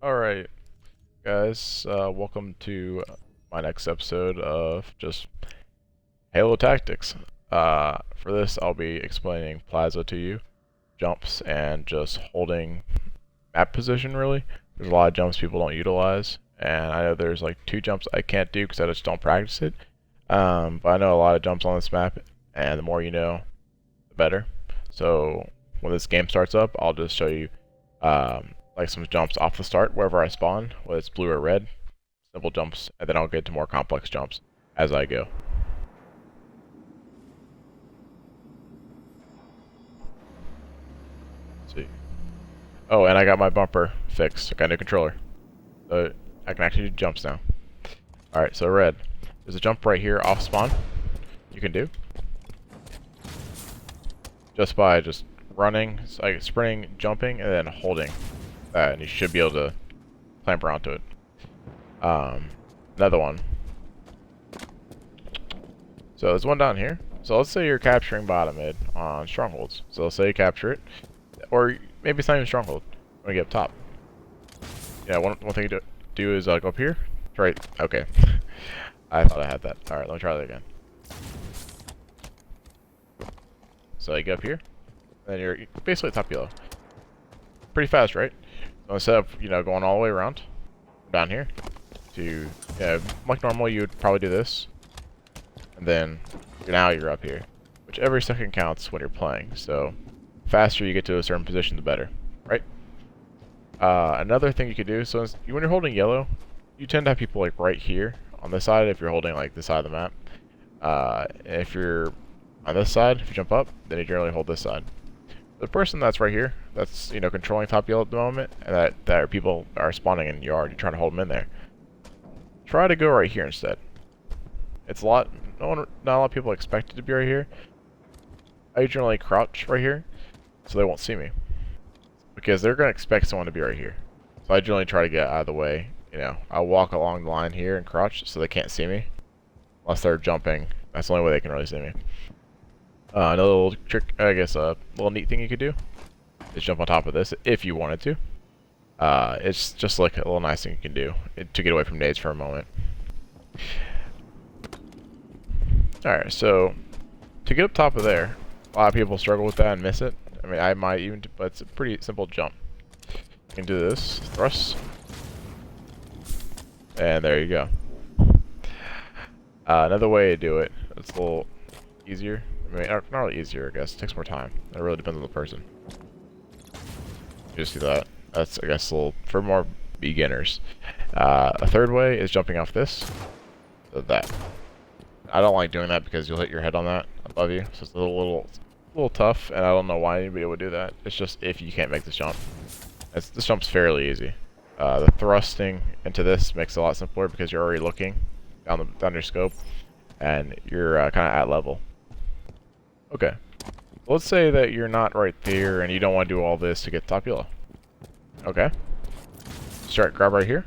Alright, guys, welcome to my next episode of just Halo Tactics. For this, I'll be explaining Plaza to you, jumps, and just holding map position, really. There's a lot of jumps people don't utilize, and I know there's like 2 jumps I can't do because I just don't practice it. But I know a lot of jumps on this map, and the more you know, the better. So when this game starts up, I'll just show you like some jumps off the start wherever I spawn, whether it's blue or red, simple jumps, and then I'll get to more complex jumps as I go. Let's see. Oh, and I got my bumper fixed. I got a new controller, so I can actually do jumps now. Alright, so red. There's a jump right here off spawn you can do. Just by just running, like sprinting, jumping, and then holding that, and you should be able to clamp around to it. Another one. So there's one down here. So let's say you're capturing bottom mid on strongholds. So let's say you capture it, or maybe it's not even stronghold. You want to get up top. Yeah, one thing to do is go up here. Right. Okay. I thought I had that. All right, let me try that again. So you get up here, and then you're basically top yellow. Pretty fast, right? So instead of going all the way around down here to like normal, you would probably do this, and then now you're up here, which every second counts when you're playing. So faster you get to a certain position, the better, right? Another thing you could do, so when you're holding yellow, you tend to have people like right here on this side if you're holding like this side of the map. If you're on this side, if you jump up, then you generally hold this side. The person that's right here, that's controlling top yellow at the moment, and that people are spawning in yard, you're trying to hold them in there. Try to go right here instead. It's not a lot of people expect it to be right here. I generally crouch right here, so they won't see me, because they're gonna expect someone to be right here. So I generally try to get out of the way. I'll walk along the line here and crouch so they can't see me, unless they're jumping. That's the only way they can really see me. Another little trick, I guess, a little neat thing you could do is jump on top of this if you wanted to. It's just like a little nice thing you can do to get away from nades for a moment. Alright, so to get up top of there, a lot of people struggle with that and miss it. I mean, I might even, but it's a pretty simple jump. You can do this, thrust, and there you go. Another way to do it, it's a little easier. I mean, not really easier, I guess. It takes more time. It really depends on the person. You just do that. That's, I guess, a little for more beginners. A third way is jumping off this. So that. I don't like doing that because you'll hit your head on that above you. So it's a little tough, and I don't know why anybody would do that. It's just if you can't make this jump. This jump's fairly easy. The thrusting into this makes it a lot simpler because you're already looking down your scope, and you're kind of at level. Okay, let's say that you're not right there and you don't want to do all this to get top yellow. Okay, grab right here.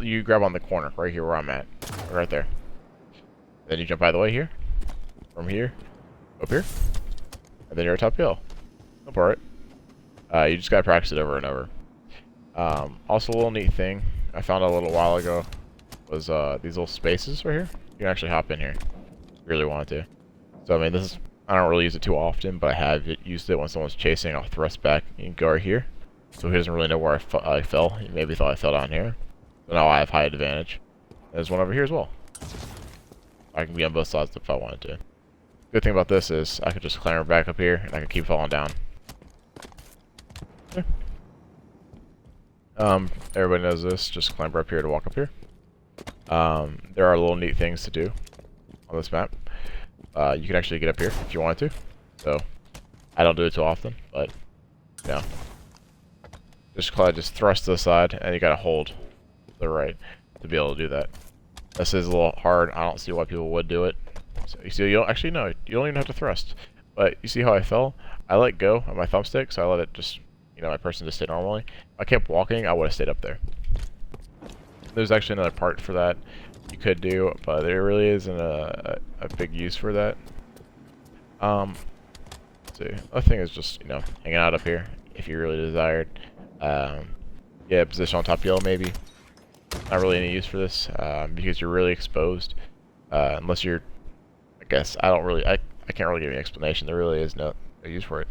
You grab on the corner right here where I'm at, right there. Then you jump out of the way here, from here, up here, and then you're at top yellow. Go for it. You just gotta practice it over and over. Also, a little neat thing I found out a little while ago was these little spaces right here. You can actually hop in here if you really want to. So I mean, I don't really use it too often, but I have used it when someone's chasing. I'll thrust back and go right here, so he doesn't really know where I fell. He maybe thought I fell down here, so now I have height advantage. There's one over here as well. I can be on both sides if I wanted to. Good thing about this is I can just clamber back up here and I can keep falling down. Yeah. Everybody knows this. Just clamber up here to walk up here. There are little neat things to do on this map. You can actually get up here if you wanted to. So, I don't do it too often, but, just thrust to the side, and you gotta hold to the right to be able to do that. This is a little hard. I don't see why people would do it. So, you see, you don't even have to thrust. But, you see how I fell? I let go of my thumbstick, so I let it just, my person just stay normally. If I kept walking, I would have stayed up there. There's actually another part for that you could do, but there really isn't a big use for that. Let's see. Other thing is just hanging out up here if you really desired. You get a position on top yellow maybe. Not really any use for this because you're really exposed. Unless you're, I guess, I can't really give you an explanation. There really is no use for it.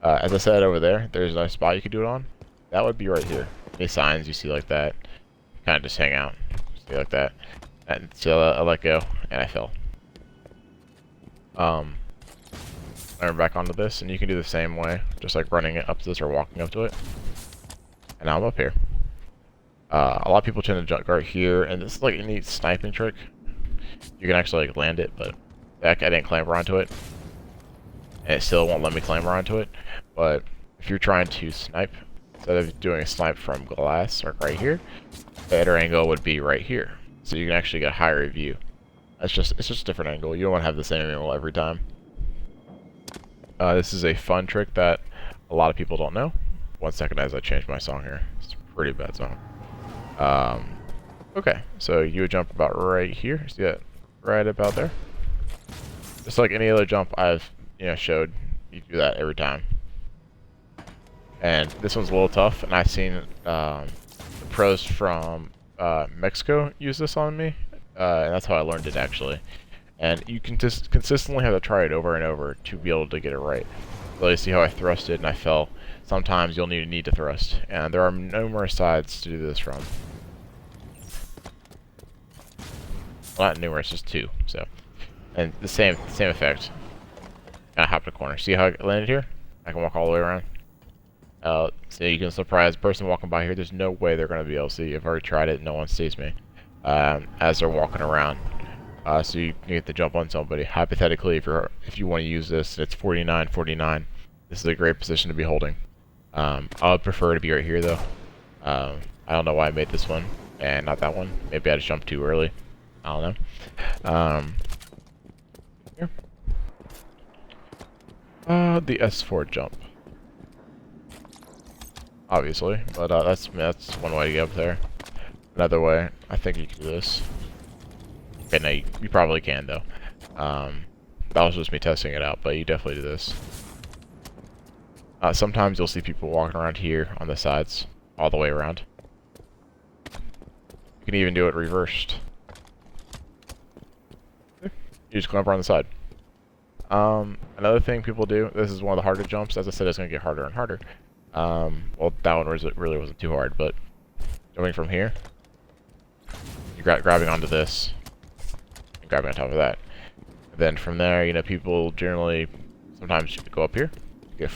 As I said over there, there's a nice spot you could do it on. That would be right here. Any signs you see like that, kind of just hang out. See like that. And so I let go, and I fell. I'm back onto this, and you can do the same way, just like running it up to this or walking up to it. And now I'm up here. A lot of people tend to jump right here, and this is like a neat sniping trick. You can actually like land it, but I didn't clamber onto it. And it still won't let me clamber onto it. But if you're trying to snipe, instead of doing a snipe from glass or right here, the better angle would be right here. So you can actually get a higher view. It's just a different angle. You don't want to have the same angle every time. This is a fun trick that a lot of people don't know. 1 second as I change my song here. It's a pretty bad song. Okay, so you would jump about right here. See that? Right about there. Just like any other jump I've showed, you do that every time. And this one's a little tough, and I've seen the pros from Mexico use this on me, and that's how I learned it actually. And you can just consistently have to try it over and over to be able to get it right. So you see how I thrusted and I fell. Sometimes you'll need to thrust, and there are numerous sides to do this from. Well, not numerous, just 2. So, and the same effect. Kind of hop in a corner. See how I landed here? I can walk all the way around. So you can surprise the person walking by here. There's no way they're going to be able to see. I've already tried it. No one sees me as they're walking around. So you can get the jump on somebody. Hypothetically, if you want to use this, and it's 49-49. This is a great position to be holding. I would prefer to be right here though. I don't know why I made this one and not that one. Maybe I just jumped too early. I don't know. Here. The S4 jump. Obviously, but that's one way to get up there. Another way, I think you can do this. Okay, no, you probably can though. That was just me testing it out, but you definitely do this. Sometimes you'll see people walking around here on the sides, all the way around. You can even do it reversed. You just clamber on the side. Another thing people do, this is one of the harder jumps. As I said, it's going to get harder and harder. Well, that one really wasn't too hard, but jumping from here, you're grabbing onto this, and grabbing on top of that. And then from there, people generally sometimes go up here, get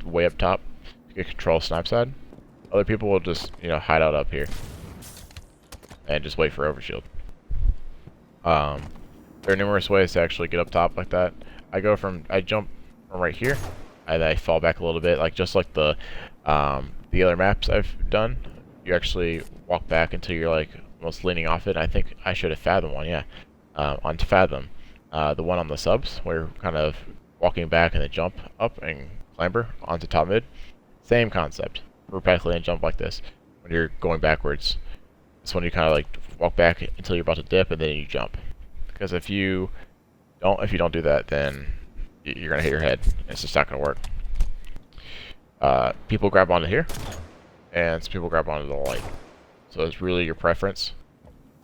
way up top, get control snipe side. Other people will just hide out up here and just wait for overshield. There are numerous ways to actually get up top like that. I jump from right here, and I fall back a little bit, just like the other maps I've done. You actually walk back until you're almost leaning off it. I think I should have Fathom one, yeah. On Fathom, the one on the subs, where you're kind of walking back and then jump up and clamber onto top mid. Same concept. Repeatedly and jump like this when you're going backwards. This one you kind of walk back until you're about to dip and then you jump. Because if you don't do that, then you're gonna hit your head. It's just not gonna work. People grab onto here, and some people grab onto the light. So it's really your preference.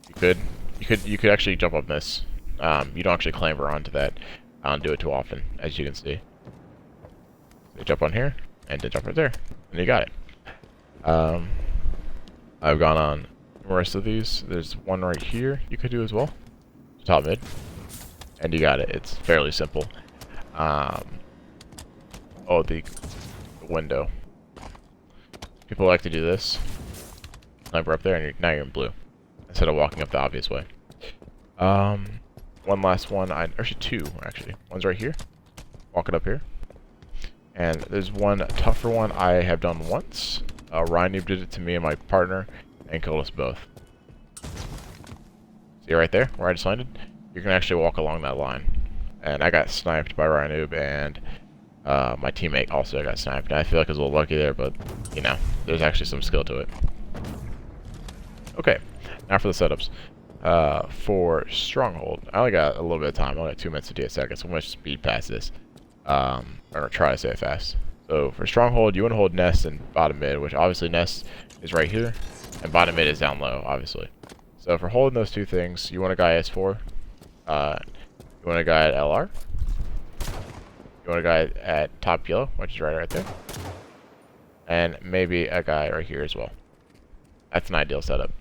You could actually jump up this. You don't actually clamber onto that. I don't do it too often, as you can see. You jump on here, and then jump right there, and you got it. I've gone on the rest of these. There's one right here you could do as well. Top mid, and you got it. It's fairly simple. The window. People like to do this. Climber up there, and now you're in blue instead of walking up the obvious way. One last one. Actually, 2 actually. One's right here. Walk it up here. And there's one tougher one I have done once. Ryan Noob did it to me and my partner, and killed us both. See right there, where I just landed? You can actually walk along that line. And I got sniped by Ryan Noob, and my teammate also got sniped. And I feel like I was a little lucky there, but, there's actually some skill to it. Okay, now for the setups. For Stronghold, I only got a little bit of time. I only got 2 minutes and 58 seconds, so I'm going to speed past this. I'm going to try to say it fast. So for Stronghold, you want to hold Nest and bottom mid, which obviously Nest is right here, and bottom mid is down low, obviously. So if we're holding those two things, you want a guy S4, you want a guy at LR, you want a guy at top yellow, which is right there, and maybe a guy right here as well. That's an ideal setup.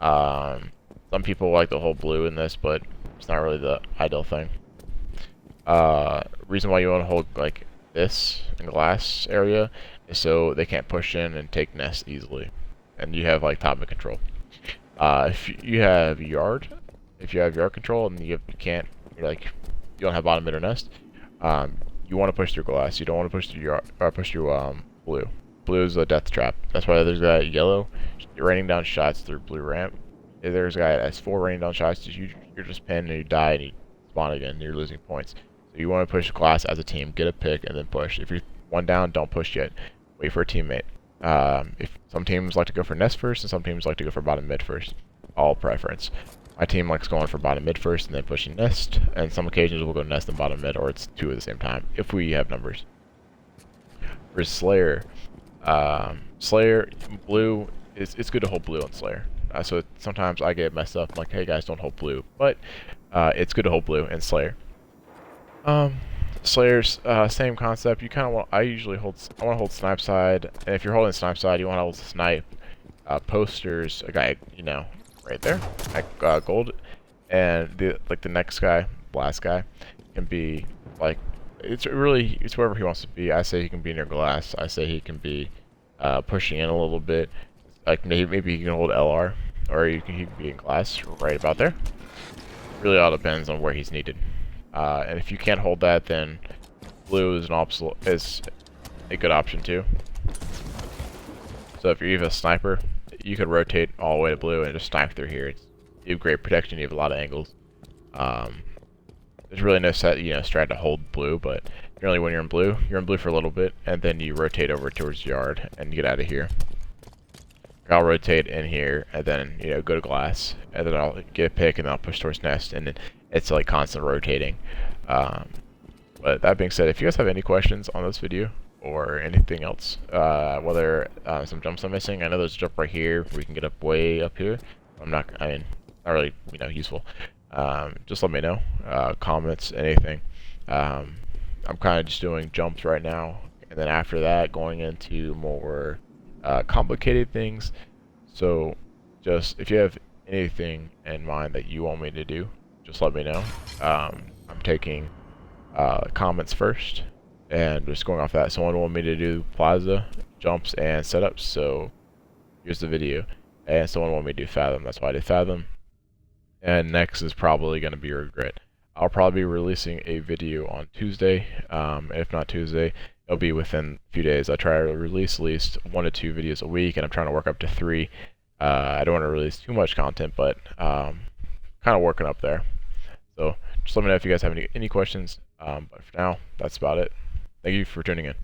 Some people like to hold blue in this, but it's not really the ideal thing. Reason why you want to hold like this in glass area is so they can't push in and take nest easily, and you have like top mid control. If you have yard control and you don't have bottom mid or nest, you want to push through glass. You don't want to push through yard or push through blue. Blue is a death trap. That's why there's a guy at yellow raining down shots through blue ramp. If there's a guy at S4 raining down shots, you're just pinned and you die and you spawn again and you're losing points. So you want to push glass as a team, get a pick, and then push. If you're one down, don't push yet. Wait for a teammate. If some teams like to go for nest first, and some teams like to go for bottom mid first. All preference. My team likes going for bottom mid first and then pushing nest, and some occasions we'll go nest and bottom mid, or it's two at the same time if we have numbers. For Slayer, Slayer blue it's good to hold blue on Slayer. So sometimes I get messed up. I'm like, hey guys, don't hold blue, but it's good to hold blue in Slayer. Slayer's same concept. You kind of want. I want to hold snipe side, and if you're holding snipe side, you want to hold snipe posters. A guy, right there, at gold, and the next guy, last guy, can be like it's wherever he wants to be. I say he can be near glass. I say he can be pushing in a little bit. Like maybe he can hold LR, or he can be in glass right about there. Really all depends on where he's needed. And if you can't hold that, then blue is a good option too. So if you're even a sniper, you could rotate all the way to blue and just snipe through here. You have great protection. You have a lot of angles. There's really no strat to hold blue, but generally when you're in blue for a little bit, and then you rotate over towards yard and get out of here. I'll rotate in here, and then go to glass, and then I'll get a pick, and then I'll push towards nest, and then it's like constant rotating. But that being said, if you guys have any questions on this video or anything else, whether some jumps I'm missing, I know there's a jump right here. We can get up way up here. Not really useful. Just let me know. Comments, anything. I'm kind of just doing jumps right now, and then after that, going into more complicated things. So just if you have anything in mind that you want me to do, just let me know. I'm taking comments first and just going off that. Someone wanted me to do plaza jumps and setups, so here's the video. And someone wanted me to do fathom, that's why I did fathom. And next is probably going to be regret. I'll probably be releasing a video on Tuesday. If not Tuesday, it'll be within a few days. I try to release at least 1 to 2 videos a week, and I'm trying to work up to 3. I don't want to release too much content, but kind of working up there. So just let me know if you guys have any questions. But for now, that's about it. Thank you for tuning in.